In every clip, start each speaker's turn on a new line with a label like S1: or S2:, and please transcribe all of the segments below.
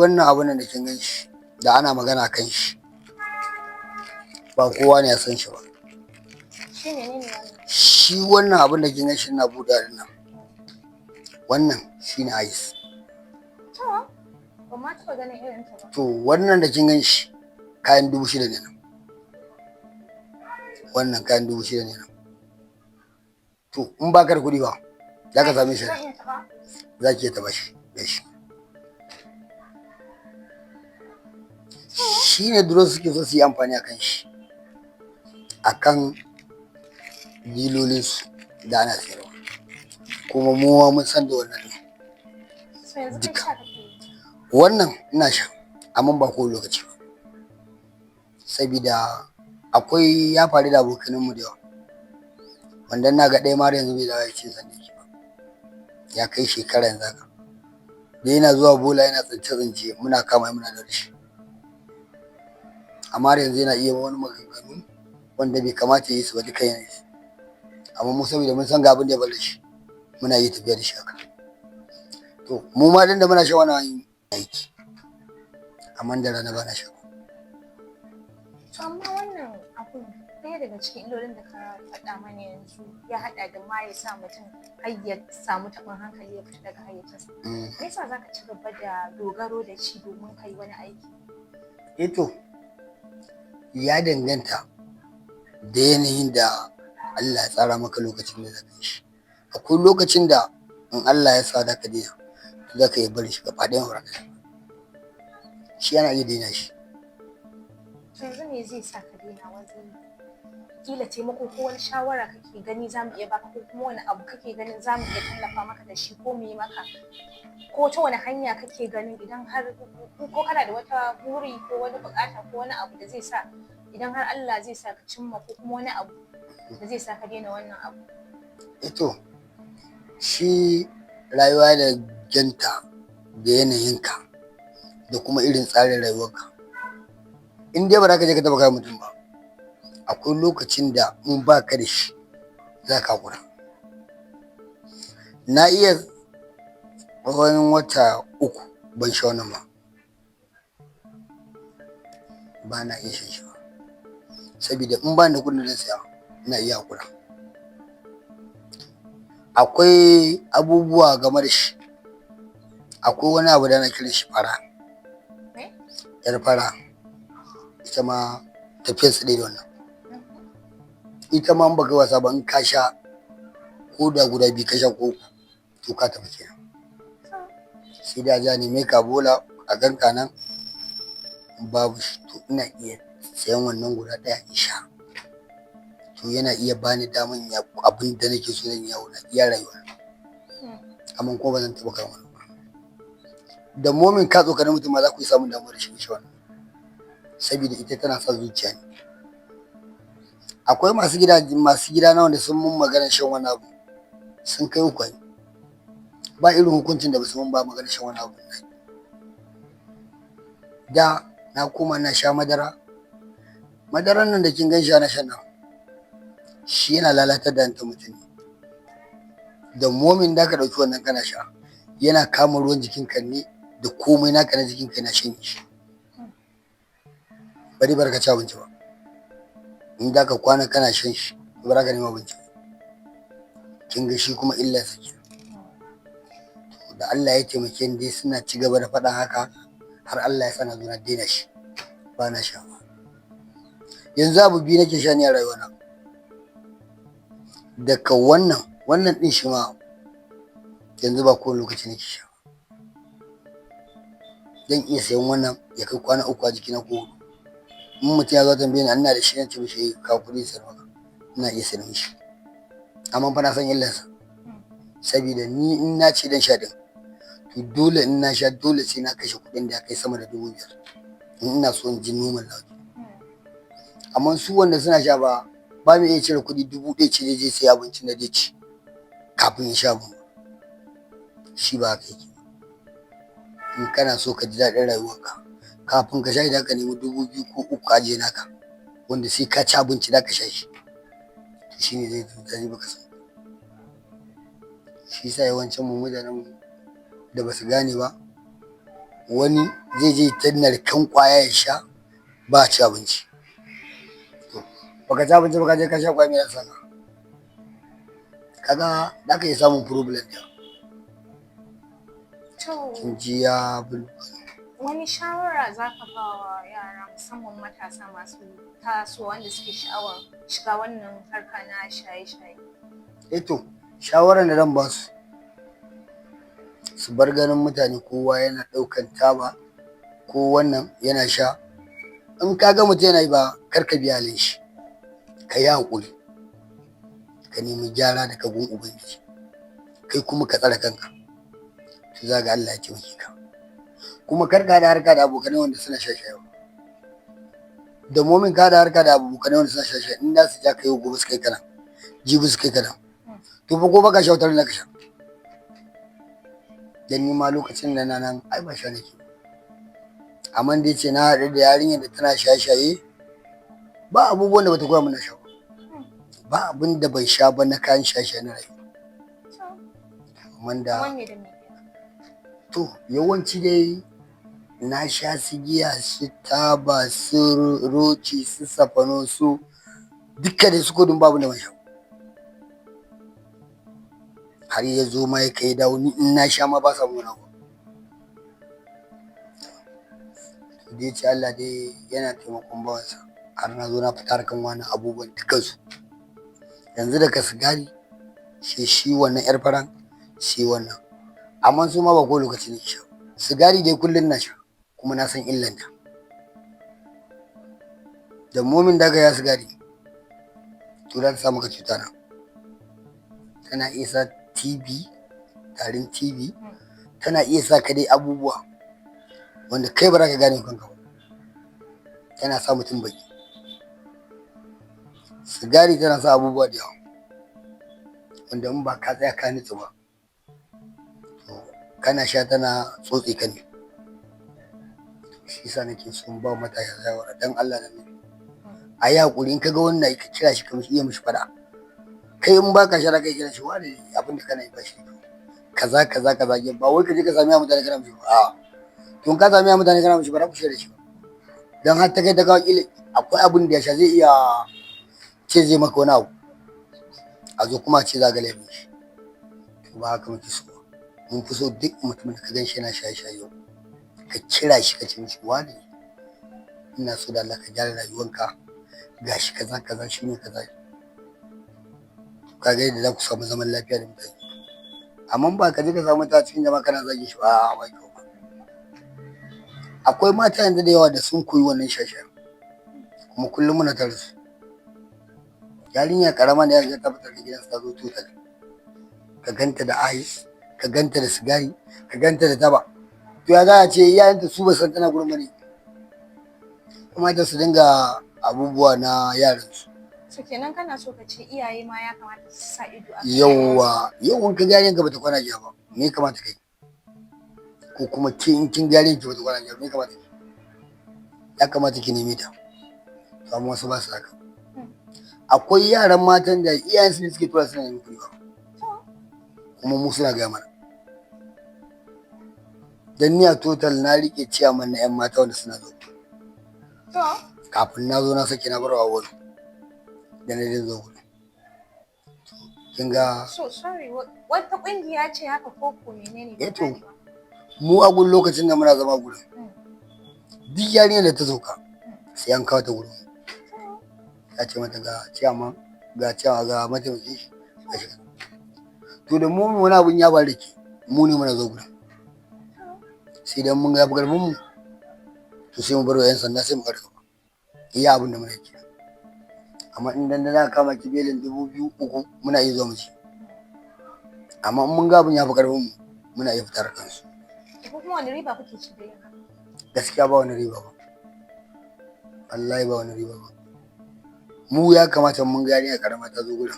S1: wannan abun da kin gan shi da ana magana kan shi ba kowa ne ya san shi ba. Shi wannan abun da kin gan shi na buɗe nan wannan shine ice.
S2: Ba ma taɓa ganin irin ta ba.
S1: To wannan da kin gan shi kayan 6,000 ne nan. Wannan kayan 6,000 ne nan. To in ba ka da kuɗi ba za ka same shi. Za ki iya taɓa shi da shi. Shi ne duro suke so su yi amfani a kan shi. A kan dilolinsu da ana sayarwa. Kuma mu mun san da wannan ne. Duka. Wannan ina sha amma ba kowane lokaci ba. Sabida akwai ya faru da abokanmu da yawa. Wanda na ga ɗaya ma yanzu bai dawo ya ce san da ke ba. Ya kai shekara yanzu haka. Da yana zuwa bola yana tsince muna kama muna da shi. Amma yanzu yana iya wani maganganu wanda bai kamata ya yi su ba duka yana yi. Amma mu saboda mun san ga abin da ya bar da shi muna yi tafiya da shi haka. To mu ma dan da muna sha wannan aiki. Amma da rana ba na sha.
S2: Amma wannan abun ɗaya daga cikin illolin da ka faɗa mana yanzu ya haɗa da ma ya sa mutum har ya samu taɓin hankali ya fita daga hayyacinsa. Me yasa za ka ci gaba da dogaro da shi domin ka yi wani aiki?
S1: To ya danganta da yanayin da Allah ya tsara maka lokacin da zaka yi shi. Akwai lokacin da in Allah ya sa da ka daina za ka yi bari shi gaba ɗayan wurin. Shi yana iya daina shi.
S2: Yanzu me zai sa ka daina wani kila taimako ko wani shawara kake gani za mu iya baka ko kuma wani abu kake ganin za mu iya tallafa maka da shi ko mu yi maka ko ta wani hanya kake ganin idan har ko kana da wata buri ko wani bukata ko wani abu da zai sa idan har Allah zai sa ka cimma ko kuma wani abu da zai sa ka daina wannan abu.
S1: Shi rayuwa da ganta da yanayinka da kuma irin tsarin rayuwarka. In dai ba za ka je ka taɓa kai mutum ba, akwai lokacin da in ba ka da shi za ka hakura. Na iya wani wata 3 ban sha wannan ba na iya shan shi ba. Saboda in ba ni da kuɗin da saya ina iya hakura. Akwai abubuwa game da shi. Akwai wani abu da na kira shi fara. Yar fara. Ita ma tafiyar su ɗaya da wannan. Ita ma in baka wasa ba in ka sha ko da guda 2 ka sha ko 3 to ka tafi kenan. Sai da ja ne mai ka bola a ganka nan babu shi to ina iya sayan wannan guda 1 in sha. To yana iya bani daman ya abin da nake so zan yawo na iya rayuwa. Amma ko ba zan taɓa kan wannan ba. Da momin ka tsokana mutum ma za ku yi samun damuwa da shi wannan. Saboda ita tana sa zuciya ne. Akwai masu gida na wanda sun mun magana shan wani abu sun kai 3 ne. Ba irin hukuncin da basu mun ba magana shan wani abu. Da na koma na sha madara. Madaran nan da kin gan shi na shan nan shi yana lalatar da hanta mutum. Da momin da ka dauki wannan kana sha yana kama ruwan jikinka ne da komai naka na jikinka yana shan shi. Bari barka ci abinci ba. In da ka kwana kana shan shi ba za ka nema abinci. Kin ga shi kuma illa sa kenan. Da Allah ya taimake ni dai suna ci gaba da faɗan haka har Allah ya sa na zo na daina shi ba na sha ba. Yanzu abu biyu nake sha ne a rayuwana. Daga wannan din shi ma yanzu ba kowane lokaci nake sha. Zan iya sayan wannan ya kai kwana 3 a jikina ko 4. In mutum ya zo tambaye ni ina da shi ne ce mishi ka kuɗi sayar maka ina iya sayar mishi. Amma fa na san illarsa. Saboda ni in na ce dan sha din to dole in na sha dole sai na kashe kuɗin da ya kai sama da 5,000 in ina so in ji normal lafiya. Amma su wanda suna sha ba mu iya cire kuɗi 1,000 ce zai je sai abincin da zai ci kafin ya sha mu. Shi ba haka yake. In kana so ka ji daɗin rayuwarka kafin ka sha idan ka nemi 2,000 ko 3 aje naka wanda sai ka ci abinci da ka sha shi. To shi ne zai baka san. Shi sa yawancin mu mutanen da ba su gane ba wani zai je ta narkan kwaya ya sha ba ci abinci. Baka ci abinci baka je ka sha kwaya mai yasa kaga da ka iya samun problem da kin ji ya
S2: wani shawara za ka ba wa yara musamman matasa masu tasowa wanda suke sha'awar shiga wannan harka na shaye-shaye?
S1: To shawaran da zan ba su bar ganin mutane kowa yana ɗaukan taba ko wannan yana sha. In ka ga mutum yana yi ba kar ka biya halin shi, ka yi haƙuri, ka nemi gyara daga gun ubangiji, kai kuma ka tsare kanka, to za ga Allah ya taimake ka. Kuma kar ka da harka da abokanai wanda suna shaye-shaye. Da momin ka da harka da abokanai wanda suna shaye-shaye, in da su ja ka yi gobe su kai kana, jibi su kai kana, to fa ko baka sha wutar da ka sha. Dan ni ma lokacin da na nan ai ba sha nake. Amma dai ce na haɗu da yarinyar da tana shaye-shaye, ba abubuwan da bata koya mana sha ba abin da bai sha ba na kayan shaye-shaye na rayuwa. Wanda to yawanci dai na sha su giya, su taba, su roci, su safano, su dukkan da su kodin babu da ban sha. Har ya zo ma ya kai dawo ni in na sha ma ba sa muna ba. Dai ce Allah dai yana taimakon bawansa har na zo na fitar kan wani abubuwan dukansu. Yanzu daga sigari sai shi wannan yar faran sai wannan. Amma su ma ba ko lokaci ne sha. Sigari dai kullum na sha kuma na san illanta. Da momin daga ya sigari to za ta samu ka cuta na. Tana iya sa TB, tarin TB, tana iya sa ka dai abubuwa wanda kai ba za ka gane kanka ba. Tana sa mutum baki. Sigari tana sa abubuwa da yawa wanda in ba ka tsaya ka nutsu ba kana sha tana tsotse ka ne. Shi yasa nake so in ba matasa shawara dan Allah da Annabi. A yi hakuri in ka ga wannan ka kira shi ka iya mishi fada. Kai in baka sha kai kira shi wani abin da kana yi ba shi kaza kaza kaza ba wai ka je ka sami mutane kana mishi a to ka sami mutane kana mishi ba za ku shirya shi ba. Dan har ta kai ta kawo kila akwai abin da ya sha zai iya ce zai maka wani abu a zo kuma ce za ga laifin shi. To ba haka muke so. Mun fi so duk mutumin da ka gan shi yana shaye-shaye yau ka kira shi ka ce mishi wani ina so da Allah ka gyara rayuwanka gashi kaza kaza shine kaza. Ka ga yadda za ku samu zaman lafiya da mutane. Amma ba ka je ka samu ta cikin jama'a kana zage shi ba ba kyau ba. Akwai mata yanzu da yawa da sun koyi wannan shaye-shaye kuma kullum muna tare su. Yarinya karama da yanzu ta fitar da gidansa ta zo tutal. Ka ganta da ice, ka ganta da sigari, ka ganta da taba. To ya za a ce iyayenta su ba san tana gurin bane. Kuma da su dinga abubuwa na yaransu.
S2: So kenan kana so ka ce iyaye ma ya kamata su sa ido a kan
S1: Yawwa, yawan ka gyaran ka bata kwana jiya ba. Me kamata kai? Ko kuma ke in kin gyaran ki bata kwana jiya me kamata kai? Ya kamata ki neme ta. To amma wasu ba su haka. Akwai yaran matan da iyayensu ne suke tura suna yin kuɗi ba. Kuma mu suna gaya mana. Dan ni a total na rike ciyaman na 'yan mata wanda suna zo. Kafin na zo na sake na barwa wani. Da na zo gudu. Kin ga
S2: so sorry wata kungiya ce haka ko menene?
S1: To mu a gun lokacin da muna zama gurin duk yarinyar da ta sauka sai an kawo ta gurin ya ce mata ga ciyaman ga ciyawa ga mataimakin shi ga shi. To da mu wani abun ya bari ke mu ne muna zo gurin sai dan mun ga garmin mu to sai mu bar wa 'yan sanda sai mu karka iya abin da muna yi. Amma in dan da kama ki belin 2000 3 muna iya zuwa mu ci. Amma in mun ga abin ya fi karfin mu muna iya fitar kansu.
S2: Ko kuma wani riba kuke ci da haka?
S1: Gaskiya ba wani riba ba. Wallahi ba wani riba ba. Mu ya kamata mun ga yarinya karama ta zo gurin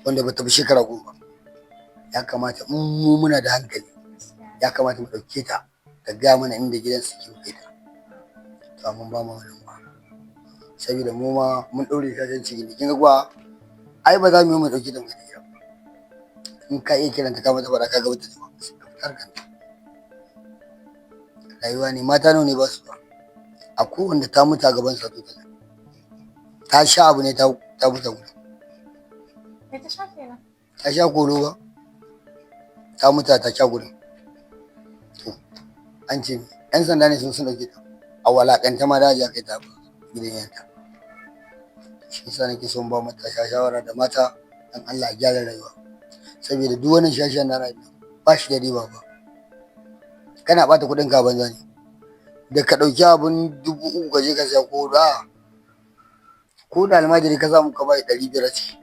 S1: wanda bata bi shekara 10 ba. Ya kamata mu muna da hankali. Ya kamata mu dauke ta ta ga mana inda gidan su ke kai ta. To mun ba mu wannan ba. Saboda mu ma mun daure shashin ciki kin ga kuwa ai ba za mu yi mu dauki ta mu gida. In ka iya kiranta ka mata bara ka ga wata jama'a sai ka fitar kanta. rayuwa ne, mata nawa ne ba su ba. Akwai wanda ta mutu a gaban sa ta sha abu ne ta mutu gudu.
S2: Me ta sha kenan?
S1: Ta sha koro ba, ta mutu ta sha gudu. To an ce yan sanda ne sun dauke ta a walakanta ma da ja kai ta gidan yanta. Shi yasa nake son ba mata shawara da mata dan Allah ya gyara rayuwa, saboda duk wannan shashen na rayuwa ba shi da riba ba. Kana bata kuɗin ka banza ne, da ka ɗauki abun 3,000 ka je ka siya ko da almajiri ka samu ka bai 500 ce,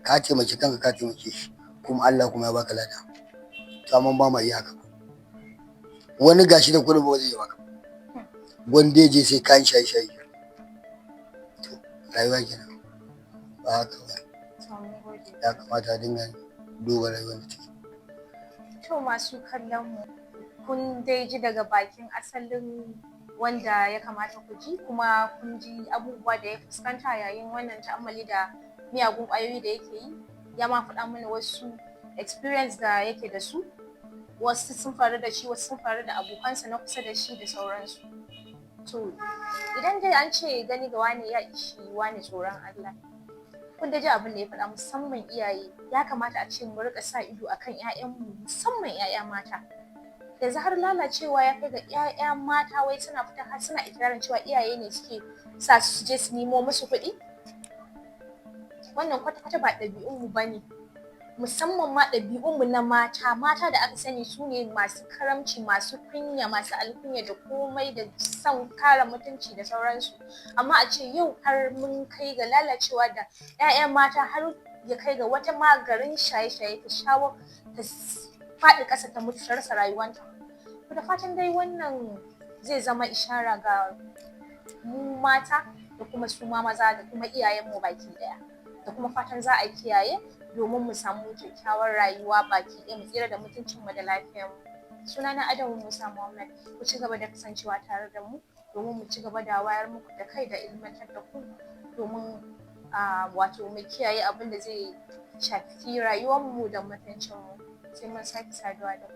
S1: ka taimaki kanka ka taimake shi, kuma Allah kuma ya baka lada. To amma ba ma yi haka. Wani gashi da kuɗin ba zai yi baka, wanda je sai kayan shaye-shaye. To rayuwa kenan ba haka ba. Ya kamata a dinga duba rayuwar da take.
S2: To masu kallon mu, kun dai ji daga bakin asalin wanda ya kamata ku ji, kuma kun ji abubuwa da ya fuskanta yayin wannan ta'ammali da miyagun ƙwayoyi da yake yi. Ya ma faɗa mana wasu experience da yake da su, wasu sun faru da shi, wasu sun faru da abokansa na kusa da shi da sauransu. To idan dai an ce gani ga wani ya ishi wani tsoron Allah, kun da ji abin da ya faɗa, musamman iyaye ya kamata a ce mu rika sa ido akan 'ya'yanmu, musamman 'ya'ya mata. Yanzu har lalacewa ya kai ga 'ya'ya mata wai suna fita har suna ikirarin cewa iyaye ne suke sa su je su nemo musu kuɗi. Wannan kwata-kwata ba ɗabi'unmu ba ne, musamman ma ɗabi'unmu na mata da aka sani su ne masu karamci, masu kunya, masu alkunya da komai, da son kare mutunci da sauransu. Amma a ce yau har mun kai ga lalacewa da 'ya'ya mata har ya kai ga wata ma garin shaye-shaye ta faɗi ƙasa ta mutu ta rasa rayuwanta. Da fatan dai wannan zai zama ishara ga mu mata da kuma su ma maza da kuma iyayenmu baki ɗaya, da kuma fatan za a kiyaye domin mu samu kyakkyawar rayuwa baki ɗaya, mu tsira da mutuncinmu da lafiyarmu. Sunana Adamu Musa Muhammad. Ku ci gaba da kasancewa tare da mu domin mu ci gaba da wayar muku da kai da ilmantar da ku, domin wato mu kiyaye abin da zai shafi rayuwarmu da mutuncinmu. Sai mun sake saduwa da ku.